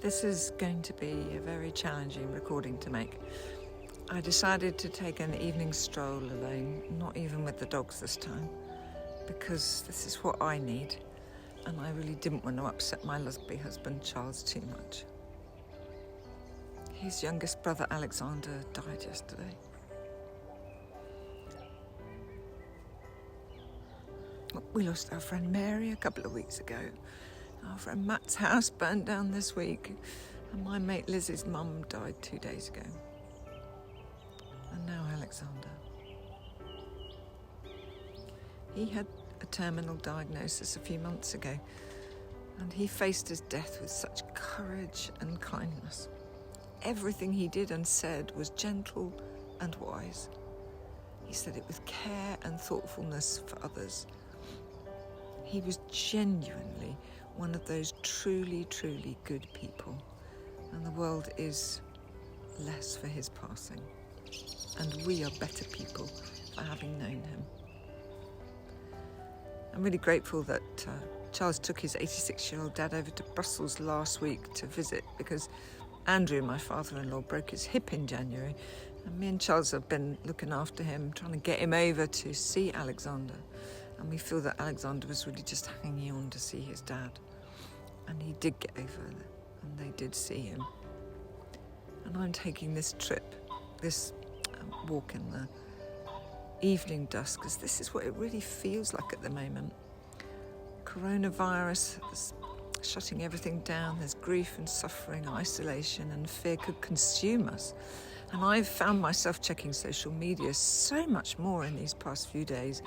This is going to be a very challenging recording to make. I decided to take an evening stroll alone, not even with the dogs this time, because this is what I need, and I really didn't want to upset my lovely husband Charles too much. His youngest brother Alexander died yesterday. We lost our friend Mary a couple of weeks ago. Our friend Matt's house burned down this week, and my mate Liz's mum died 2 days ago. And now Alexander. He had a terminal diagnosis a few months ago, and he faced his death with such courage and kindness. Everything he did and said was gentle and wise. He said it with care and thoughtfulness for others. He was genuinely one of those truly, truly good people, and the world is less for his passing, and we are better people for having known him. I'm really grateful that Charles took his 86-year-old dad over to Brussels last week to visit, because Andrew, my father-in-law, broke his hip in January, and me and Charles have been looking after him, trying to get him over to see Alexander. And we feel that Alexander was really just hanging on to see his dad. And he did get over it, and they did see him. And I'm taking this trip, this walk in the evening dusk, because this is what it really feels like at the moment. Coronavirus is shutting everything down. There's grief and suffering, isolation, and fear could consume us. And I've found myself checking social media so much more in these past few days,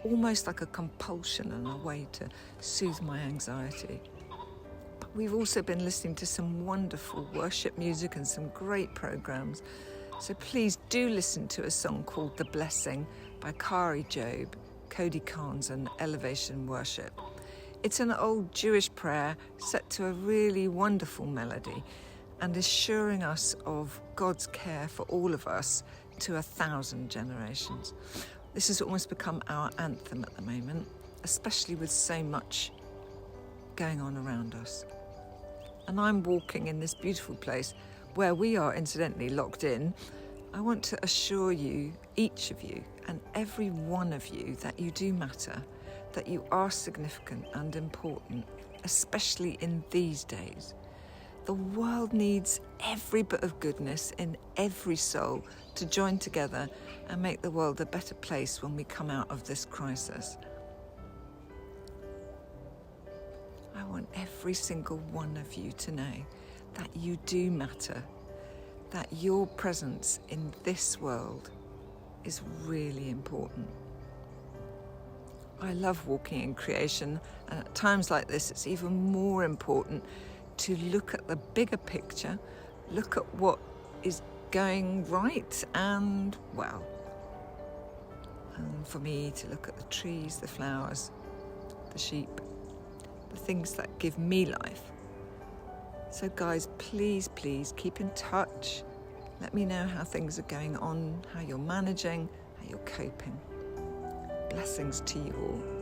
almost like a compulsion and a way to soothe my anxiety. But we've also been listening to some wonderful worship music and some great programs. So please do listen to a song called The Blessing by Kari Job, Cody Carnes and Elevation Worship. It's an old Jewish prayer set to a really wonderful melody, and assuring us of God's care for all of us to 1,000 generations. This has almost become our anthem at the moment, especially with so much going on around us. And I'm walking in this beautiful place where we are incidentally locked in. I want to assure you, each of you, and every one of you, that you do matter, that you are significant and important, especially in these days. The world needs every bit of goodness in every soul to join together and make the world a better place when we come out of this crisis. I want every single one of you to know that you do matter, that your presence in this world is really important. I love walking in creation, and at times like this it's even more important to look at the bigger picture, look at what is going right and well. And for me to look at the trees, the flowers, the sheep, the things that give me life. So guys, please, please keep in touch. Let me know how things are going on, how you're managing, how you're coping. Blessings to you all.